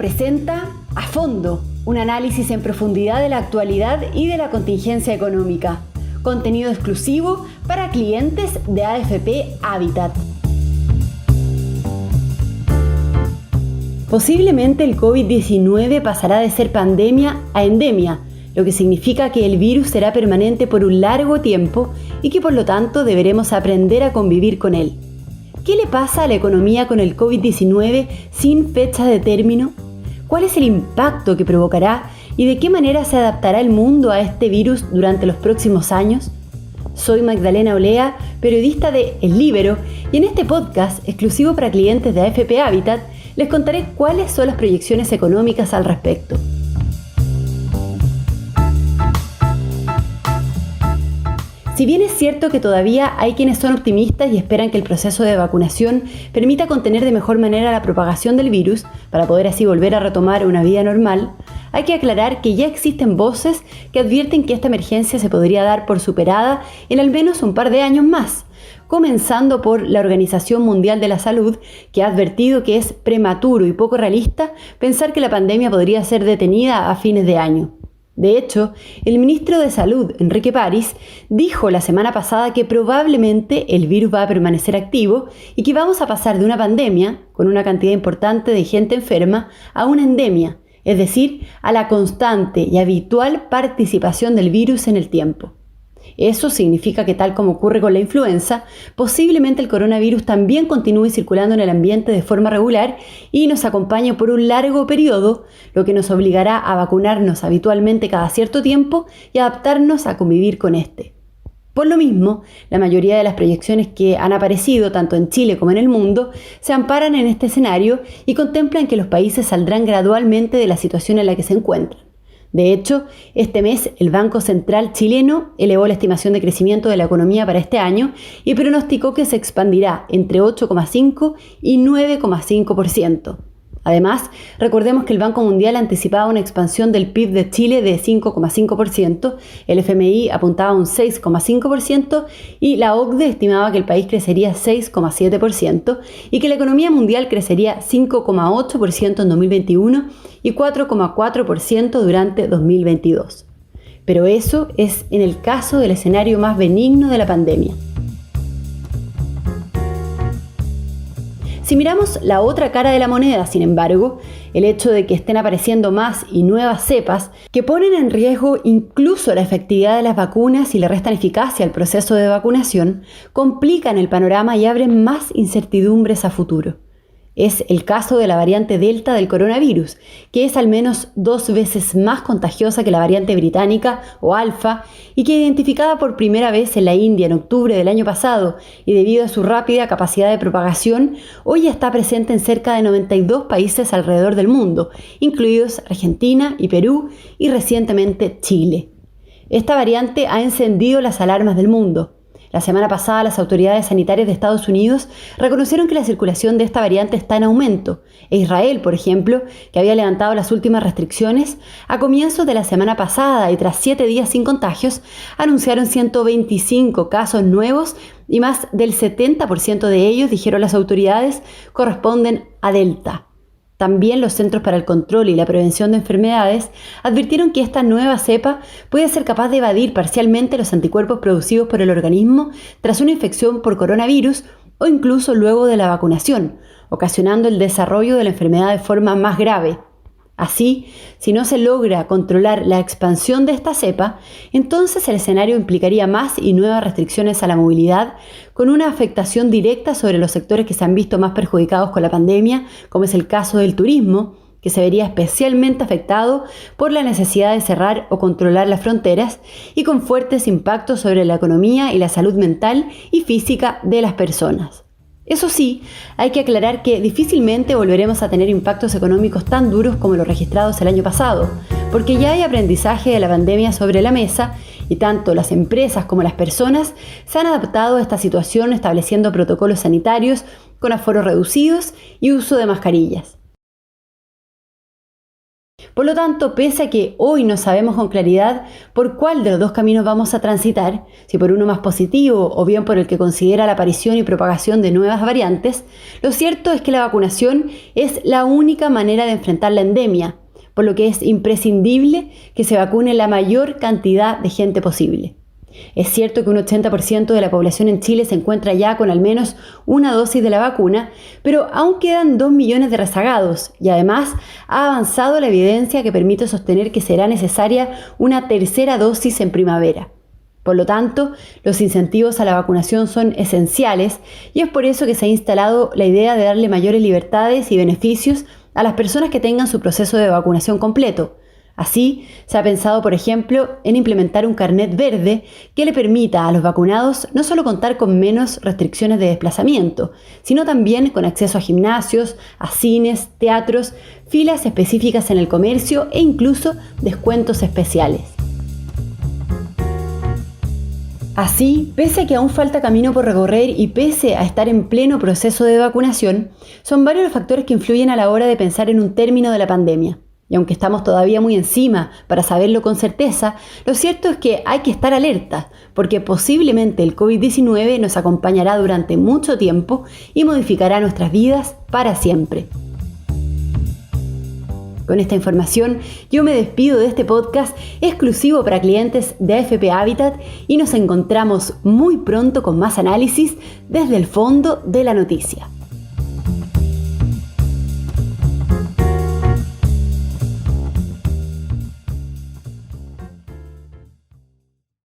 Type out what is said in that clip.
presenta A Fondo, un análisis en profundidad de la actualidad y de la contingencia económica. Contenido exclusivo para clientes de AFP Habitat. Posiblemente el COVID-19 pasará de ser pandemia a endemia, lo que significa que el virus será permanente por un largo tiempo y que por lo tanto deberemos aprender a convivir con él. ¿Qué le pasa a la economía con el COVID-19 sin fecha de término? ¿Cuál es el impacto que provocará y de qué manera se adaptará el mundo a este virus durante los próximos años? Soy Magdalena Olea, periodista de El Líbero, y en este podcast, exclusivo para clientes de AFP Habitat, les contaré cuáles son las proyecciones económicas al respecto. Si bien es cierto que todavía hay quienes son optimistas y esperan que el proceso de vacunación permita contener de mejor manera la propagación del virus, para poder así volver a retomar una vida normal, hay que aclarar que ya existen voces que advierten que esta emergencia se podría dar por superada en al menos un par de años más, comenzando por la Organización Mundial de la Salud, que ha advertido que es prematuro y poco realista pensar que la pandemia podría ser detenida a fines de año. De hecho, el ministro de Salud, Enrique París, dijo la semana pasada que probablemente el virus va a permanecer activo y que vamos a pasar de una pandemia, con una cantidad importante de gente enferma, a una endemia, es decir, a la constante y habitual participación del virus en el tiempo. Eso significa que, tal como ocurre con la influenza, posiblemente el coronavirus también continúe circulando en el ambiente de forma regular y nos acompañe por un largo periodo, lo que nos obligará a vacunarnos habitualmente cada cierto tiempo y adaptarnos a convivir con este. Por lo mismo, la mayoría de las proyecciones que han aparecido tanto en Chile como en el mundo se amparan en este escenario y contemplan que los países saldrán gradualmente de la situación en la que se encuentran. De hecho, este mes el Banco Central chileno elevó la estimación de crecimiento de la economía para este año y pronosticó que se expandirá entre 8,5 y 9,5%. Además, recordemos que el Banco Mundial anticipaba una expansión del PIB de Chile de 5,5%, el FMI apuntaba a un 6,5% y la OCDE estimaba que el país crecería 6,7% y que la economía mundial crecería 5,8% en 2021 y 4,4% durante 2022. Pero eso es en el caso del escenario más benigno de la pandemia. Si miramos la otra cara de la moneda, sin embargo, el hecho de que estén apareciendo más y nuevas cepas que ponen en riesgo incluso la efectividad de las vacunas y le restan eficacia al proceso de vacunación, complican el panorama y abren más incertidumbres a futuro. Es el caso de la variante Delta del coronavirus, que es al menos 2 veces más contagiosa que la variante británica o Alfa y que, identificada por primera vez en la India en octubre del año pasado y debido a su rápida capacidad de propagación, hoy está presente en cerca de 92 países alrededor del mundo, incluidos Argentina y Perú y recientemente Chile. Esta variante ha encendido las alarmas del mundo. La semana pasada, las autoridades sanitarias de Estados Unidos reconocieron que la circulación de esta variante está en aumento. Israel, por ejemplo, que había levantado las últimas restricciones, a comienzos de la semana pasada y tras 7 días sin contagios, anunciaron 125 casos nuevos y más del 70% de ellos, dijeron las autoridades, corresponden a Delta. También los Centros para el Control y la Prevención de Enfermedades advirtieron que esta nueva cepa puede ser capaz de evadir parcialmente los anticuerpos producidos por el organismo tras una infección por coronavirus o incluso luego de la vacunación, ocasionando el desarrollo de la enfermedad de forma más grave. Así, si no se logra controlar la expansión de esta cepa, entonces el escenario implicaría más y nuevas restricciones a la movilidad, con una afectación directa sobre los sectores que se han visto más perjudicados con la pandemia, como es el caso del turismo, que se vería especialmente afectado por la necesidad de cerrar o controlar las fronteras y con fuertes impactos sobre la economía y la salud mental y física de las personas. Eso sí, hay que aclarar que difícilmente volveremos a tener impactos económicos tan duros como los registrados el año pasado, porque ya hay aprendizaje de la pandemia sobre la mesa y tanto las empresas como las personas se han adaptado a esta situación estableciendo protocolos sanitarios con aforos reducidos y uso de mascarillas. Por lo tanto, pese a que hoy no sabemos con claridad por cuál de los dos caminos vamos a transitar, si por uno más positivo o bien por el que considera la aparición y propagación de nuevas variantes, lo cierto es que la vacunación es la única manera de enfrentar la endemia, por lo que es imprescindible que se vacune la mayor cantidad de gente posible. Es cierto que un 80% de la población en Chile se encuentra ya con al menos una dosis de la vacuna, pero aún quedan 2 millones de rezagados y además ha avanzado la evidencia que permite sostener que será necesaria una tercera dosis en primavera. Por lo tanto, los incentivos a la vacunación son esenciales y es por eso que se ha instalado la idea de darle mayores libertades y beneficios a las personas que tengan su proceso de vacunación completo. Así, se ha pensado, por ejemplo, en implementar un carnet verde que le permita a los vacunados no solo contar con menos restricciones de desplazamiento, sino también con acceso a gimnasios, a cines, teatros, filas específicas en el comercio e incluso descuentos especiales. Así, pese a que aún falta camino por recorrer y pese a estar en pleno proceso de vacunación, son varios los factores que influyen a la hora de pensar en un término de la pandemia. Y aunque estamos todavía muy encima para saberlo con certeza, lo cierto es que hay que estar alerta, porque posiblemente el COVID-19 nos acompañará durante mucho tiempo y modificará nuestras vidas para siempre. Con esta información, yo me despido de este podcast exclusivo para clientes de AFP Habitat y nos encontramos muy pronto con más análisis desde el fondo de la noticia.